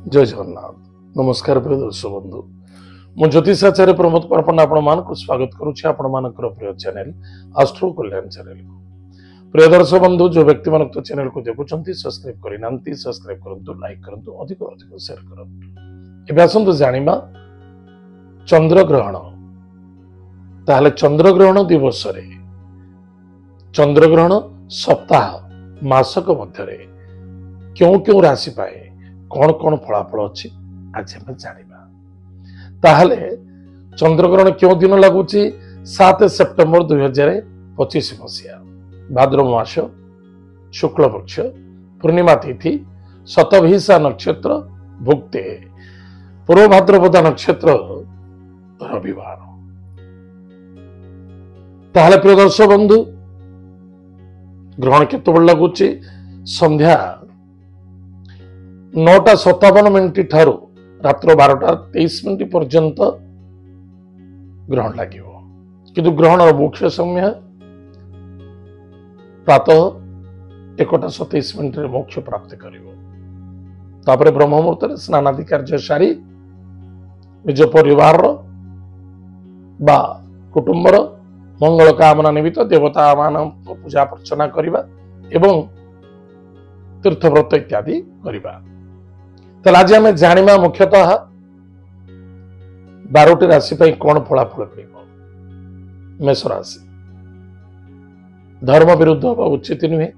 जय जगन्नाथ नमस्कार प्रिय दर्शक बंधु मु ज्योतिषाचार्य प्रमोद परपन आपण मानक स्वागत करुछि आपण मानकर प्रिय चैनल एस्ट्रो कल्याण चैनल को। प्रिय दर्शक बंधु जो व्यक्ति मानक तो चैनल को देखुछंती सब्सक्राइब करिनांती सब्सक्राइब करंतु लाइक करंतु अधिक अधिक शेयर करंतु। एबे आसंतु जानिबा चंद्र ग्रहण। ताहले चंद्र ग्रहण दिवस रे चंद्र ग्रहण सप्ताह मासक मध्य क्यों क्यों राशि पाए कौन कौन फलाफल अच्छी आज हम जानिबा। ताहले चंद्रग्रहण क्यों दिन लगुची 7 सेप्टेम्बर 2025 मसीहा भाद्रव मास शुक्ल पक्ष पूर्णिमा तिथि शतभिषा नक्षत्र भुक्ते पूर्व भाद्रपदा नक्षत्र रविवार। ताहले प्रिय दर्शक बंधु ग्रहण केतबेले लगुची संध्या 9:57 ठारू रात्र 12:23 पर्यंत ग्रहण लगे किंतु ग्रहण मुख्य समय प्रातः 1:27 मोक्ष प्राप्त कर ब्रह्म मुहूर्त स्नानादि कार्य सारी निज परिवार बा कुटुंबर मंगल कामना निमित्त देवता मान पूजा अर्चना करवा एवं तीर्थव्रत इत्यादि करवा। तो आज आम जाना मुख्यतः 12टी राशि कौन फलाफल मिल। मेष राशि धर्म विरुद्ध हवा उचित नुहे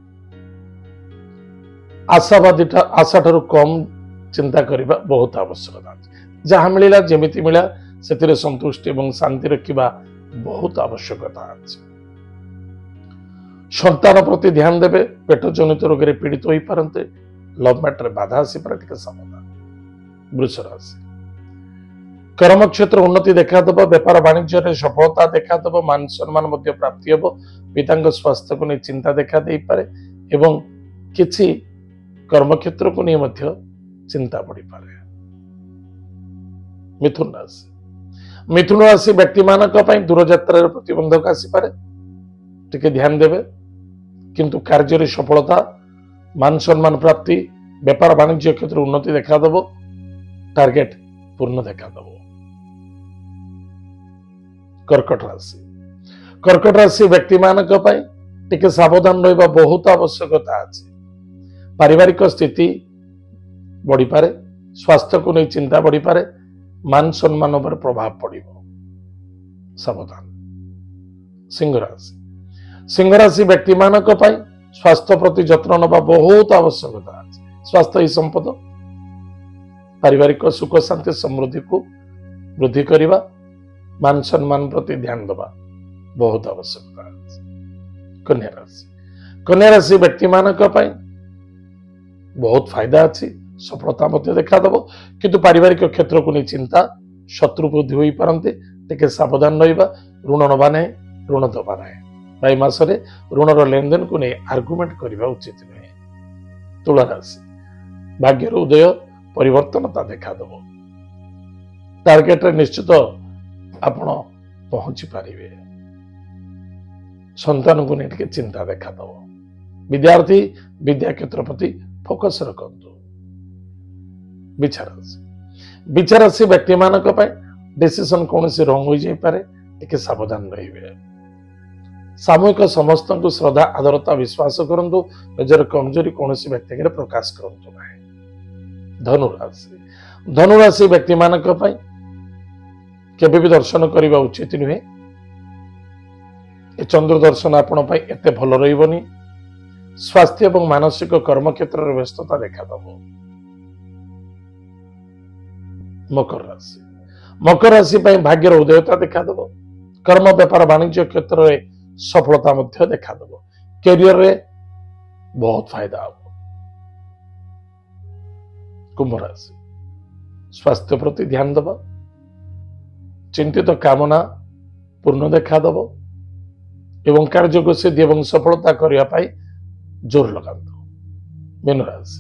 आशावादी आशा ठारू कम चिंता करने बहुत आवश्यकता जहाँ मिलला जमीती मिला से संतुष्टि और शांति रखा बहुत आवश्यकता अच्छे। संतान प्रति ध्यान देवे पेट जनित रोग पीड़ित हो पारते लव मैटर बाधा आसपारे सावधान। वृष राशि कर्म क्षेत्र उन्नति देखादेव व्यापार वाणिज्य सफलता देखादेव मान सम्मान प्राप्ति हम पिता स्वास्थ्य को नहीं चिंता देखा दे पारे एवं किछि कर्म क्षेत्र को नहीं चिंता बढ़ी पारे। मिथुन राशि मिथुन राशि व्यक्ति मानक दूरयात्रा प्रतिबंधक आसपारे टिके ध्यान देवे किंतु कार्य सफलता मान सम्मान प्राप्ति व्यापार वाणिज्य क्षेत्र उन्नति देखादेव टार्गेट पूर्ण देखादेव। कर्कट राशि व्यक्ति मानक टिके सावधान रहा बहुत आवश्यकता अच्छे। पारिवारिक स्थिति बढ़ी पारे स्वास्थ्य को नहीं चिंता बढ़ी पारे मान सम्मान पर प्रभाव पड़े सावधान। सिंह राशि व्यक्ति मानक स्वास्थ्य प्रति जत्न नवा बहुत आवश्यकता अच्छे। स्वास्थ्य ही संपद पारिवारिक सुख शांति समृद्धि को वृद्धि करने मान सम्मान प्रति ध्यान देवा बहुत आवश्यकता अच्छे। कन्या राशि व्यक्ति मानक बहुत फायदा अच्छी सफलता देखादेव किंतु पारिवारिक क्षेत्र को नहीं चिंता शत्रु वृद्धि हो पारते टिके सावधान रहा ऋण नवा ना ऋण दबा ना भाई मासरे ऋणर लेनदेन को नहीं आर्गुमेंट करने उचित नुहे। तुला राशि भाग्यर उदय परिवर्तनता देखादेव टार्गेट निश्चित आपण पहुंची पारे संतान को नहीं चिंता देखादेव। विद्यार्थी विद्या क्षेत्र प्रति फोकस रखु। विचारासी व्यक्ति मानक डिसीजन कौन सी रंग हो जाए टिके सावधान रहिबे। सामूहिक समस्त को श्रद्धा आदरता विश्वास करंतु निजर कमजोरी कौन व्यक्ति प्रकाश करंतु नहीं। धनुराशि व्यक्ति मानक केबे भी दर्शन करने उचित नुहे। चंद्र दर्शन आपण एते भल रहिबनी। स्वास्थ्य और मानसिक कर्म क्षेत्र व्यस्तता देखादेव। मकर राशि भाग्यर उदयता देखादेव कर्म व्यापार वाणिज्य क्षेत्र में सफलता देखादेव कैरियर रे बहुत फायदा हम। कुंभ राशि स्वास्थ्य प्रति ध्यान देवा चिंतित कामना पूर्ण देखादेव एवं कार्य को सिद्धि एवं सफलता करने जोर लगातु। मीन राशि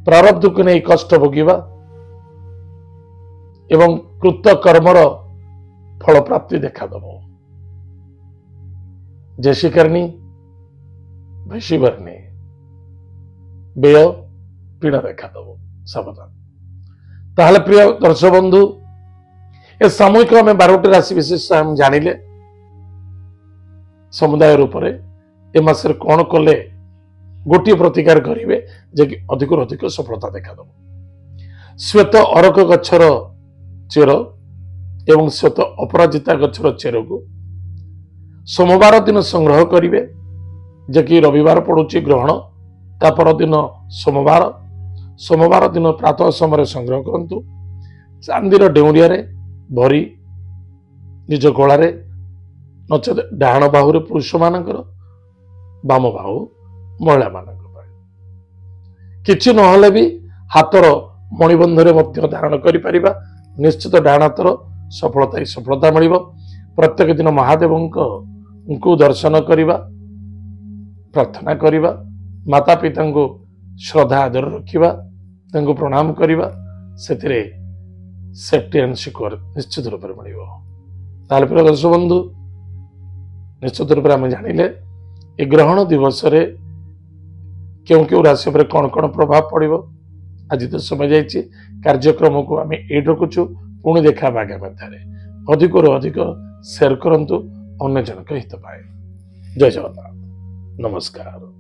प्रारब्ध को नहीं कष्ट भोगिबा एवं कृत कर्मर फल प्राप्ति देखादेव। जैसी करनी वैसी भरनी व्यय पीड़ा देखादेव सावधान। ताहले प्रिय दर्शक बंधु ए सामूहिक आम 12टी राशि विशेष हम जानिले समुदाय रूप में ए मासरे कौन कले गोटे प्रतिकार करेंगे जे अधिक अधिक सफलता देखा श्वेत अरक गच्छर चेर एवं श्वेत अपराजिता गच्छर चेर को सोमवार दिन संग्रह करेंगे जे कि रविवार पड़ुची ग्रहण तापर दिन सोमवार दिन प्रातः समय संग्रह करंतु चांदीर डेउरिया भरी निज गलार नचेत डाहाण बाहुरे पुरुष मानकर बाम बाहु महिला मानक किछि नहले भी हाथर मणिबंधरे मध्य धारण करि परिबा निश्चित डाहाण हाथर सफलता ही सफलता मिलिबो। प्रत्येक दिन महादेवंको दर्शन करिबा प्रार्थना करिबा माता पिता को श्रद्धा आदर रखिबा तांको प्रणाम करिबा सेतिरे सेफ्टी एंड सिक्योर निश्चित रूप में मिलिबो। ताले प्रिय दर्शक बंधु निश्चित रूप में जानिले ए ग्रहण दिवस रे क्यों क्यों राशि पर कौन कौन प्रभाव पड़ो आज तो समय जाइए कार्यक्रम को आम ये रखुचु पुणी देखा आगामी अधिक अधिक शेयर करंतु अन्य जनक हित पाए। जय जगन्नाथ नमस्कार।